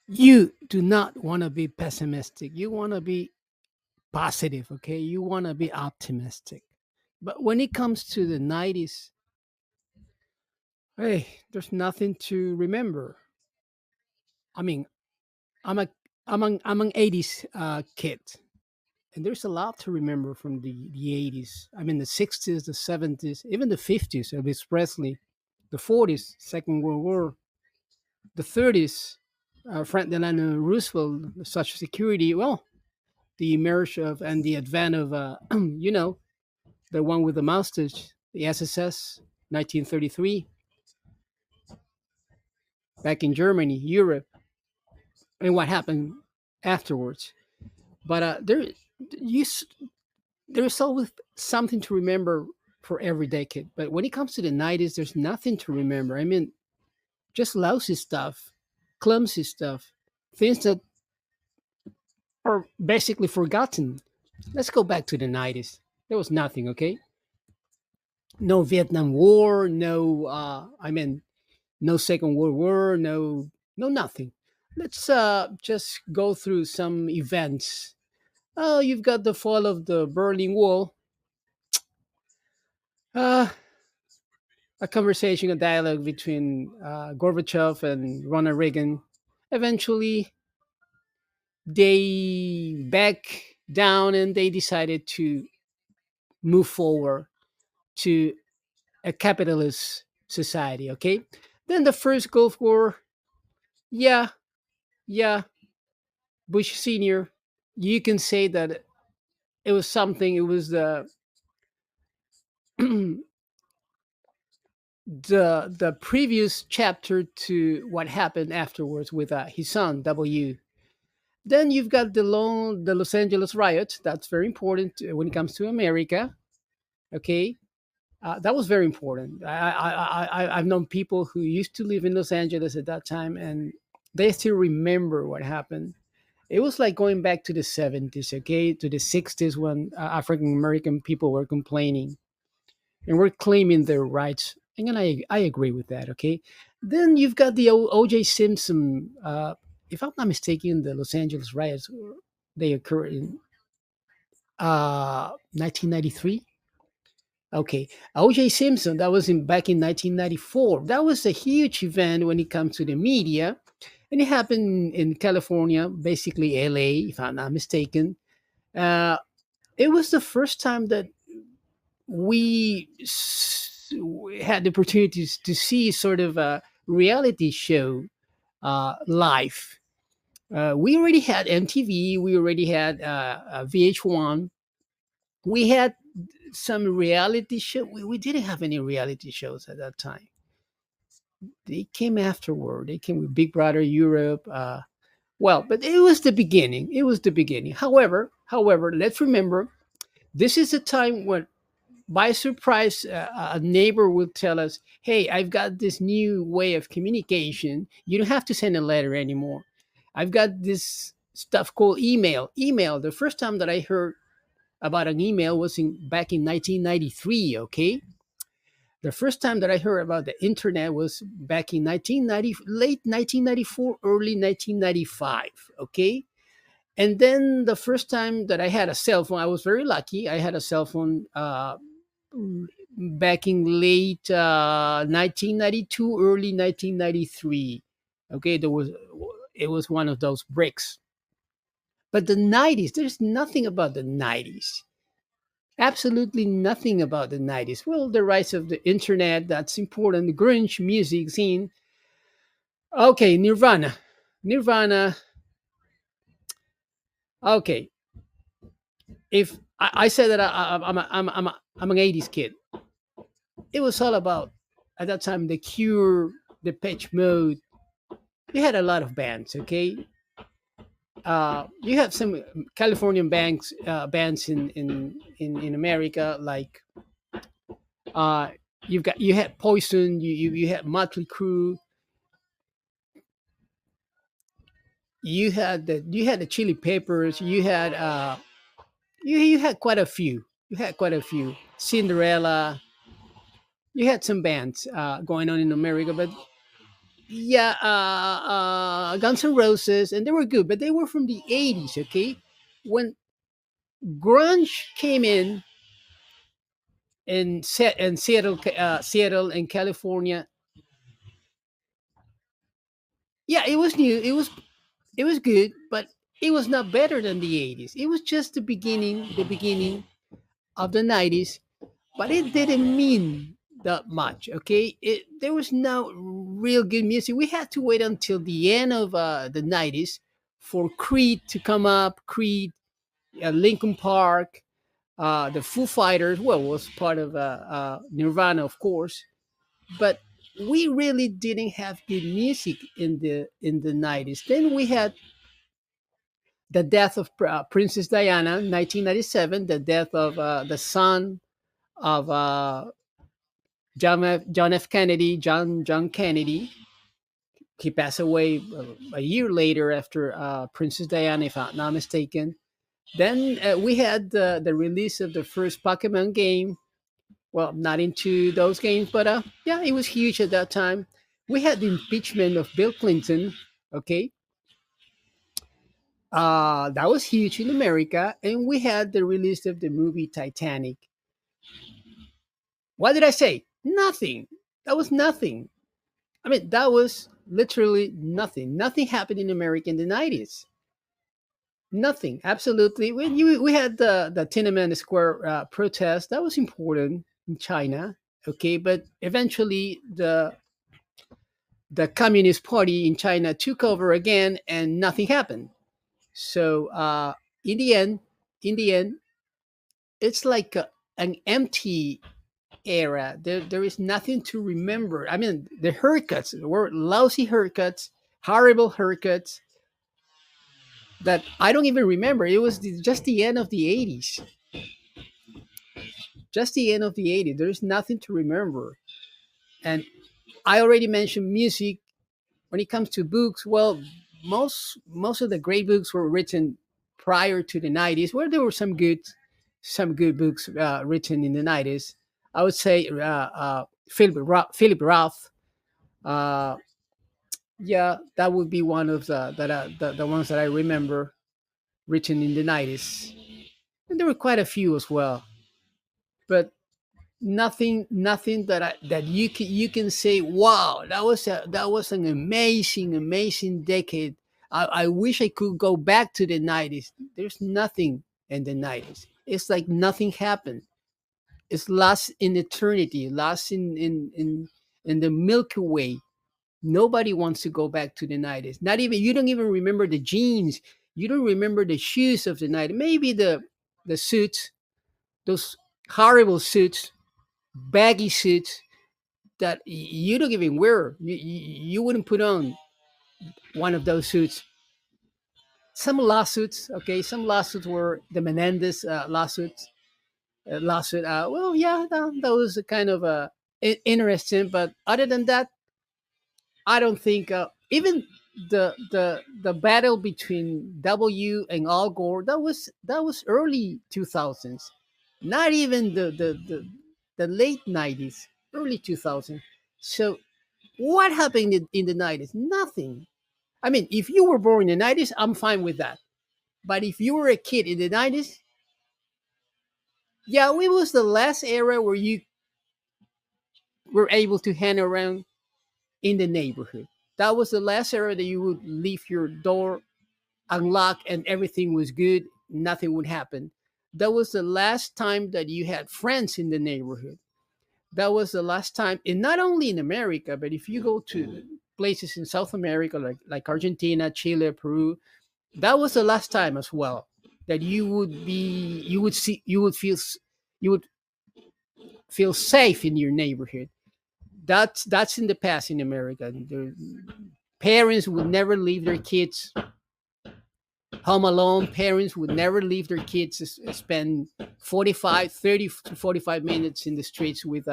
You do not want to be pessimistic. You want to be positive, okay? You want to be optimistic. But when it comes to the 90s, hey, there's nothing to remember. I mean, I'm a I'm an 80s kid, and there's a lot to remember from the 80s. I mean, the 60s, the 70s, even the 50s, Elvis Presley, the 40s, Second World War, the 30s, Frank Delano Roosevelt, the Social Security. Well, the emerge of and the advent of the one with the mustache, the SSS, 1933, back in Germany, Europe, and what happened afterwards. But you s- there's always something to remember for every decade. But when it comes to the 90s, there's nothing to remember. I mean, just lousy stuff, clumsy stuff, things that are basically forgotten. Let's go back to the 90s. There was nothing, okay? No Vietnam War, no, no Second World War, no nothing. Let's just go through some events. Oh, you've got the fall of the Berlin Wall, uh, a conversation, a dialogue between Gorbachev and Ronald Reagan. Eventually, they back down and they decided to move forward to a capitalist society. Okay, then the first Gulf War. Yeah, yeah, Bush Senior. You can say that it was something. It was the previous chapter to what happened afterwards with his son W. Then you've got the Los Angeles riot. That's very important when it comes to America. Okay, that was very important. I've known people who used to live in Los Angeles at that time, and they still remember what happened. It was like going back to the 70s, okay, to the 60s when African American people were complaining and were claiming their rights. And I agree with that, okay. Then you've got the O.J. Simpson. If I'm not mistaken, the Los Angeles riots they occurred in 1993. Okay, O.J. Simpson. That was in back in 1994. That was a huge event when it comes to the media, and it happened in California, basically L.A. If I'm not mistaken. Uh, it was the first time that we had the opportunities to see sort of a reality show live. We already had MTV, we already had VH1, we had some reality show. We didn't have any reality shows at that time. They came afterward. They came with Big Brother Europe. Well, but it was the beginning. It was the beginning. However, let's remember this is a time when by surprise, a neighbor will tell us, "Hey, I've got this new way of communication. You don't have to send a letter anymore. I've got this stuff called email." Email. The first time that I heard about an email was back in 1993. Okay, the first time that I heard about the internet was back in 1990, late 1994, early 1995. Okay, and then the first time that I had a cell phone, I was very lucky. I had a cell phone back in late 1992, early 1993. Okay, it was one of those bricks. But the 90s, there's nothing about the 90s. Absolutely nothing about the 90s. Well, the rise of the internet, that's important. The grunge music scene. Okay, Nirvana. Nirvana. Okay, if I said that I'm an 80s kid, it was all about, at that time, The Cure, the Pitch Mode. You had a lot of bands, okay. You have some Californian bands in America, like uh, you had Poison, you had Motley Crue, you had the Chili Peppers, you had quite a few. You had quite a few. Cinderella. You had some bands going on in America, but Yeah, Guns N' Roses, and they were good, but they were from the '80s. Okay, when grunge came in Seattle, Seattle and California, yeah, it was new. It was good, but it was not better than the '80s. It was just the beginning of the '90s, but it didn't mean that much. Okay, there was no real good music. We had to wait until the end of the '90s for Creed to come up. Creed, Linkin Park, the Foo Fighters. Well, was part of Nirvana, of course, but we really didn't have good music in the '90s. Then we had the death of Princess Diana, 1997. The death of the son of John F. Kennedy, John Kennedy. He passed away a year later after Princess Diana, if I'm not mistaken. Then we had the release of the first Pokemon game. Well, not into those games, but yeah, it was huge at that time. We had the impeachment of Bill Clinton. Okay, that was huge in America, and we had the release of the movie Titanic. What did I say? Nothing. That was nothing. I mean, that was literally nothing. Nothing happened in America in the '90s. Nothing. Absolutely. We had the Tiananmen Square protest. That was important in China. Okay, but eventually the Communist Party in China took over again, and nothing happened. So in the end, in the end, it's like an empty era. There is nothing to remember. I mean, the haircuts were lousy haircuts, horrible haircuts that I don't even remember. It was just the end of the '80s. Just the end of the '80s. There's nothing to remember. And I already mentioned music. When it comes to books, well, most of the great books were written prior to the '90s. Where there were some good books written in the '90s. I would say Philip Roth. Uh, yeah, that would be one of the ones that I remember written in the '90s, and there were quite a few as well. But nothing that you can say, wow, that was an amazing decade. I wish I could go back to the '90s. There's nothing in the '90s. It's like nothing happened. It's lost in eternity, lost in the Milky Way. Nobody wants to go back to the '90s. Not even you don't even remember the jeans. You don't remember the shoes of the '90s. Maybe the suits, those horrible suits, baggy suits that you don't even wear. You wouldn't put on one of those suits. Some lawsuits, okay, some lawsuits were the Menendez lawsuits. Lawsuit. Well, yeah, that was a kind of interesting, but other than that, I don't think even the battle between W and Al Gore, that was early 2000s, not even the late '90s, early 2000s. So what happened in the '90s? Nothing. I mean, if you were born in the '90s, I'm fine with that. But if you were a kid in the '90s, yeah, it was the last era where you were able to hang around in the neighborhood. That was the last era that you would leave your door unlocked and everything was good, nothing would happen. That was the last time that you had friends in the neighborhood. That was the last time, and not only in America, but if you go to places in South America like Argentina, Chile, Peru, that was the last time as well that you would feel safe in your neighborhood. That's in the past in America. Parents would never leave their kids home alone. Parents would never leave their kids to spend 30 to 45 minutes in the streets with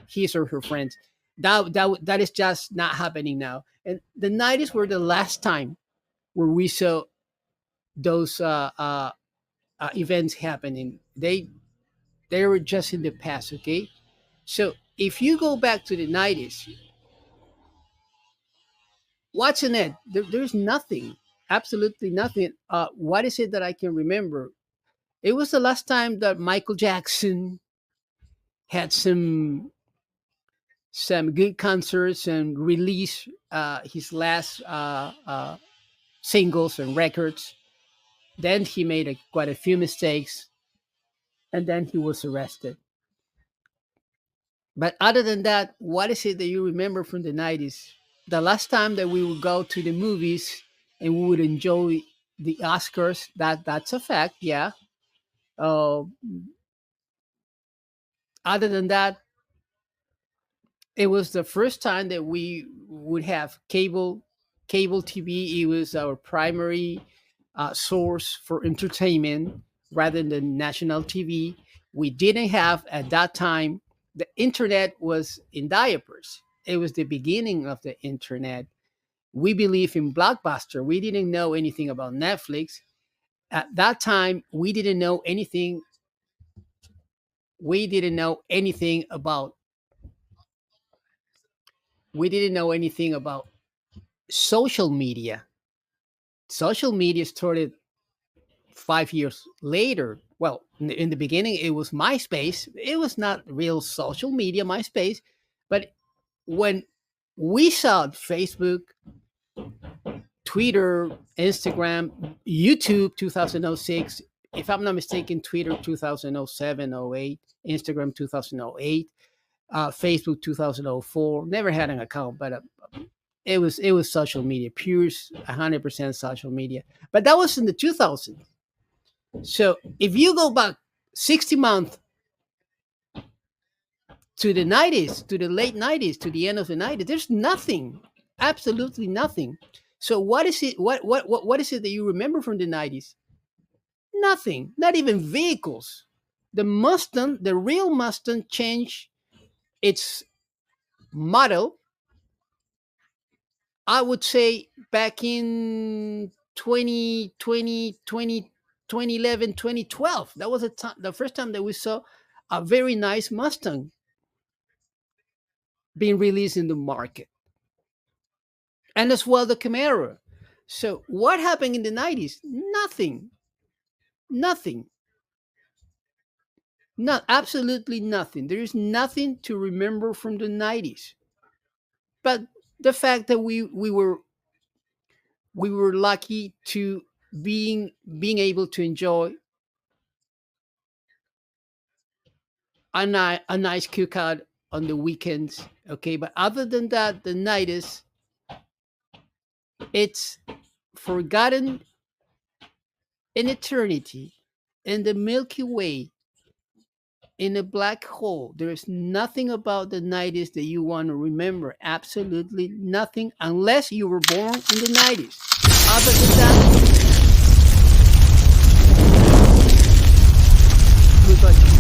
his or her friends. That is just not happening now. And the '90s were the last time where we saw those events happening. They were just in the past. Okay, so if you go back to the '90s, What's in it? There's nothing. Absolutely nothing. What is it that I can remember? It was the last time that Michael Jackson had some good concerts and released his last singles and records. Then he made quite a few mistakes, and then he was arrested. But other than that, what is it that you remember from the 90s? The last time that we would go to the movies and we would enjoy the Oscars, that's a fact, yeah. Uh, Other than that, it was the first time that we would have cable TV. It was our primary source for entertainment rather than national TV. We didn't have at that time, the internet was in diapers. It was the beginning of the internet. We believe in Blockbuster. We didn't know anything about Netflix. At that time, we didn't know anything about we didn't know anything about social media. Social media started 5 years later. Well, in the beginning, it was MySpace. It was not real social media, MySpace. But when we saw Facebook, Twitter, Instagram, YouTube 2006, if I'm not mistaken, Twitter 2007, 08, Instagram 2008, Facebook 2004. Never had an account, but it was social media, pure 100% social media. But that was in the 2000s. So if you go back 60 months to the 90s, to the late 90s, to the end of the 90s, there's nothing, absolutely nothing. So what is it? What is it that you remember from the 90s? Nothing, not even vehicles. The Mustang, the real Mustang, changed its model, I would say, back in 2011, 2012. That was the first time that we saw a very nice Mustang being released in the market, and as well the Camaro. So what happened in the 90s? Nothing, nothing, not absolutely nothing. There is nothing to remember from the 90s. But the fact that we were lucky to being able to enjoy a nice cookout on the weekends. Okay, but other than that, the 90s, it's forgotten in eternity, in the Milky Way, in a black hole. There is nothing about the 90s that you want to remember. Absolutely nothing, unless you were born in the 90s. Other than that, goodbye.